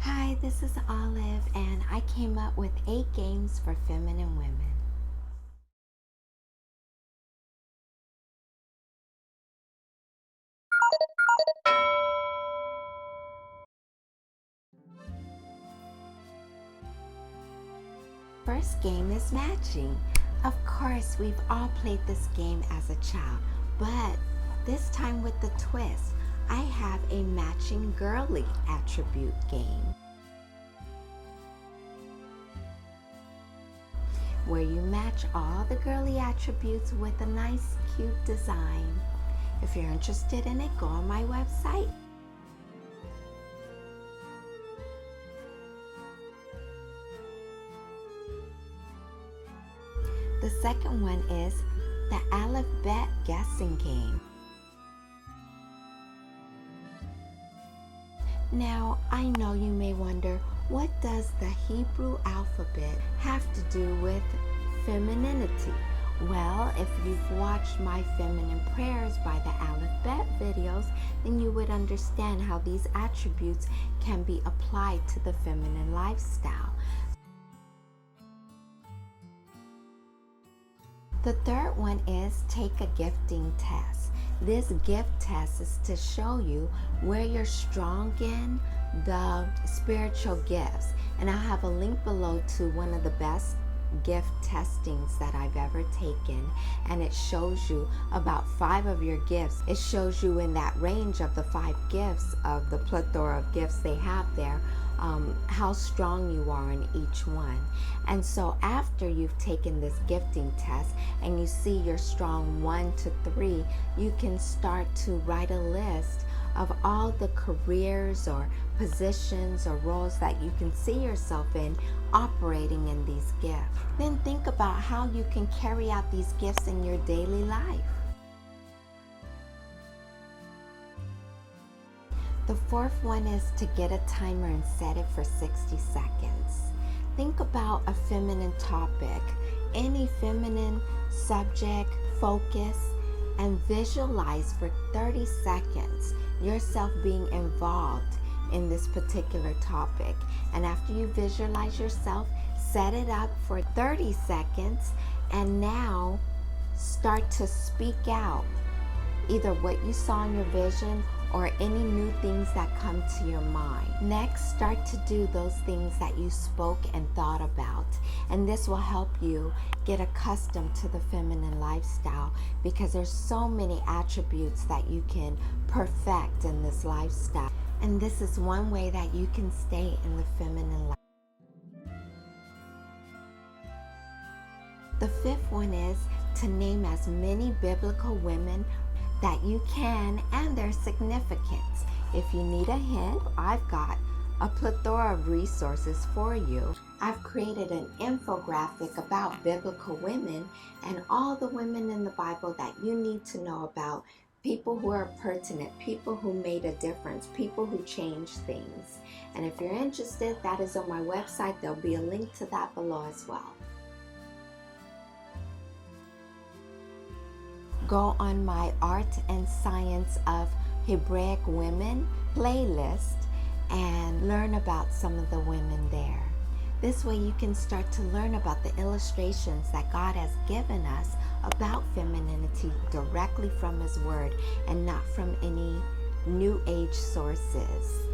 Hi, this is Olive, and I came up with 8 games for feminine women. First game is matching. Of course, we've all played this game as a child, but this time with the twist, I have a matching girly attribute game, where you match all the girly attributes with a nice cute design. If you're interested in it, go on my website. The second one is the Aleph Bet guessing game. Now, I know you may wonder, what does the Hebrew alphabet have to do with femininity? Well, if you've watched my feminine prayers by the Aleph Bet videos, then you would understand how these attributes can be applied to the feminine lifestyle. The third one is take a gifting test. This gift test is to show you where you're strong in the spiritual gifts. And I'll have a link below to one of the best gift testings that I've ever taken, and it shows you about 5 of your gifts. It shows you in that range of the 5 gifts, of the plethora of gifts they have there, how strong you are in each one. And so after you've taken this gifting test and you see you're strong 1 to 3, you can start to write a list of all the careers or positions or roles that you can see yourself in operating in these gifts. Then think about how you can carry out these gifts in your daily life. The fourth one is to get a timer and set it for 60 seconds. Think about a feminine topic, any feminine subject, focus, and visualize for 30 seconds yourself being involved in this particular topic. And after you visualize yourself, set it up for 30 seconds, and now start to speak out either what you saw in your vision or any new things that come to your mind. Next, start to do those things that you spoke and thought about. And this will help you get accustomed to the feminine lifestyle, because there's so many attributes that you can perfect in this lifestyle. And this is one way that you can stay in the feminine life. The fifth one is to name as many biblical women that you can and their significance. If you need a hint, I've got a plethora of resources for you. I've created an infographic about biblical women and all the women in the Bible that you need to know about. People who are pertinent, people who made a difference, people who changed things. And if you're interested, that is on my website. There'll be a link to that below as well. Go on my Art and Science of Hebraic Women playlist and learn about some of the women there. This way you can start to learn about the illustrations that God has given us about femininity directly from His Word and not from any New Age sources.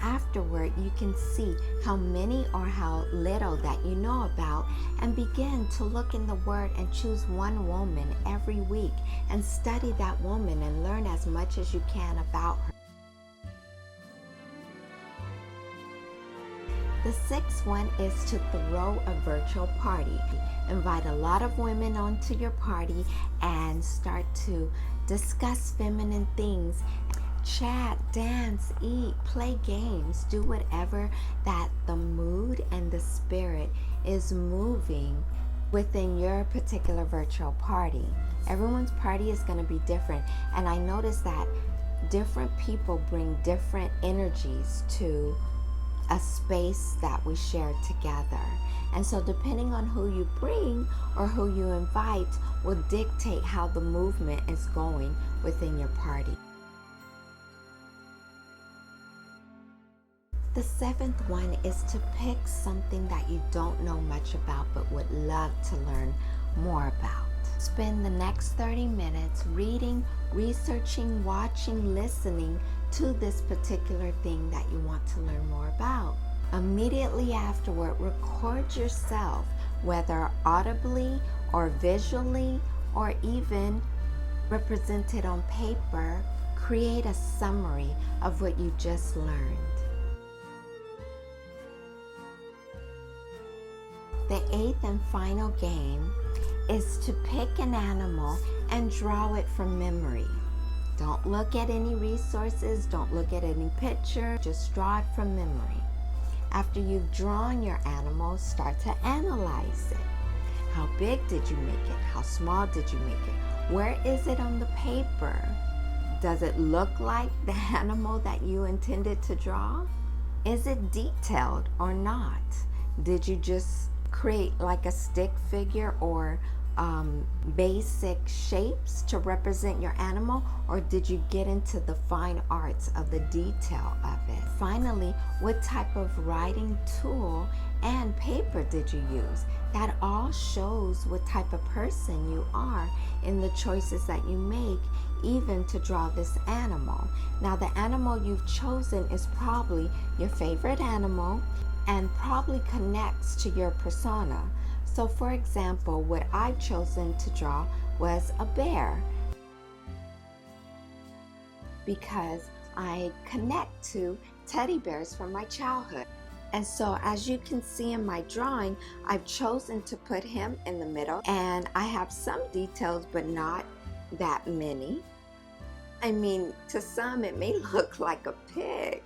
Afterward, you can see how many or how little that you know about, and begin to look in the Word and choose one woman every week and study that woman and learn as much as you can about her. The sixth one is to throw a virtual party. Invite a lot of women onto your party and start to discuss feminine things. Chat, dance, eat, play games, do whatever that the mood and the spirit is moving within your particular virtual party. Everyone's party is going to be different, and I noticed that different people bring different energies to a space that we share together. And so depending on who you bring or who you invite will dictate how the movement is going within your party. The seventh one is to pick something that you don't know much about but would love to learn more about. Spend the next 30 minutes reading, researching, watching, listening to this particular thing that you want to learn more about. Immediately afterward, record yourself, whether audibly or visually or even represented on paper. Create a summary of what you just learned. The eighth and final game is to pick an animal and draw it from memory. Don't look at any resources, don't look at any picture, just draw it from memory. After you've drawn your animal, start to analyze it. How big did you make it? How small did you make it? Where is it on the paper? Does it look like the animal that you intended to draw? Is it detailed or not? Did you just create like a stick figure or basic shapes to represent your animal, or did you get into the fine arts of the detail of it? Finally, what type of writing tool and paper did you use? That all shows what type of person you are in the choices that you make, even to draw this animal. Now, the animal you've chosen is probably your favorite animal and probably connects to your persona. So for example, what I've chosen to draw was a bear because I connect to teddy bears from my childhood. And so as you can see in my drawing, I've chosen to put him in the middle, and I have some details but not that many. I mean, to some it may look like a pig.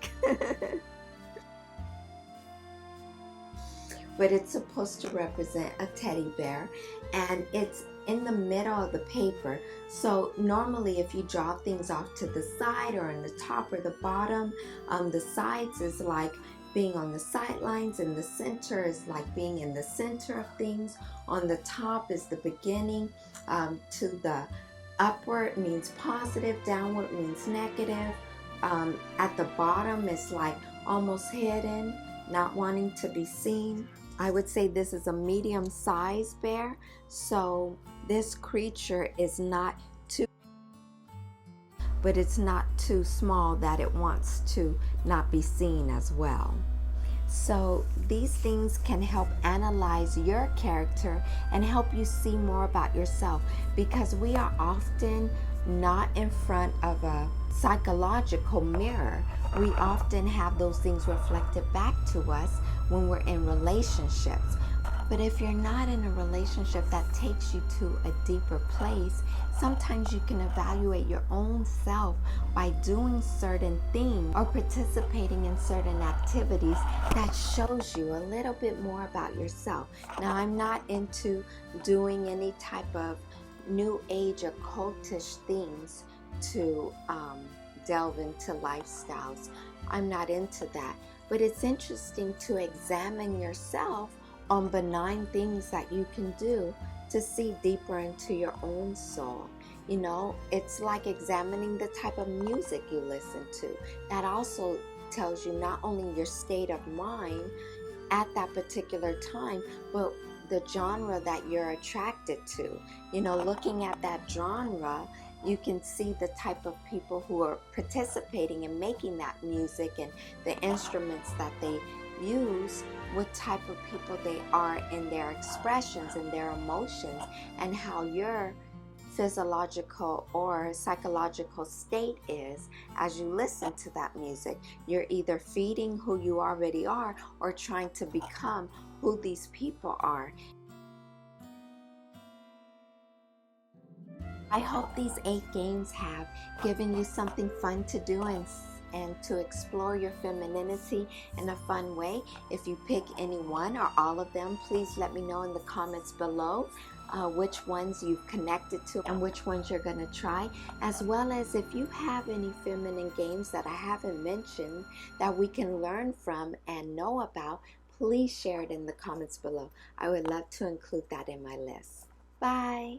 But it's supposed to represent a teddy bear, and it's in the middle of the paper. So normally if you draw things off to the side or in the top or the bottom, the sides is like being on the sidelines, and the center is like being in the center of things. On the top is the beginning, to the upward means positive, downward means negative. At the bottom is like almost hidden, not wanting to be seen. I would say this is a medium-sized bear, so this creature is not too, but it's not too small that it wants to not be seen as well. So these things can help analyze your character and help you see more about yourself, because we are often not in front of a psychological mirror. We often have those things reflected back to us when we're in relationships. But if you're not in a relationship that takes you to a deeper place, sometimes you can evaluate your own self by doing certain things or participating in certain activities that shows you a little bit more about yourself. Now, I'm not into doing any type of new age occultish things to delve into lifestyles. I'm not into that. But it's interesting to examine yourself on benign things that you can do to see deeper into your own soul. You know, it's like examining the type of music you listen to. That also tells you not only your state of mind at that particular time, but the genre that you're attracted to. You know, looking at that genre, you can see the type of people who are participating in making that music and the instruments that they use, what type of people they are in their expressions and their emotions, and how your physiological or psychological state is as you listen to that music. You're either feeding who you already are or trying to become who these people are. I hope these 8 games have given you something fun to do and to explore your femininity in a fun way. If you pick any one or all of them, please let me know in the comments below which ones you've connected to and which ones you're going to try, as well as if you have any feminine games that I haven't mentioned that we can learn from and know about, please share it in the comments below. I would love to include that in my list. Bye.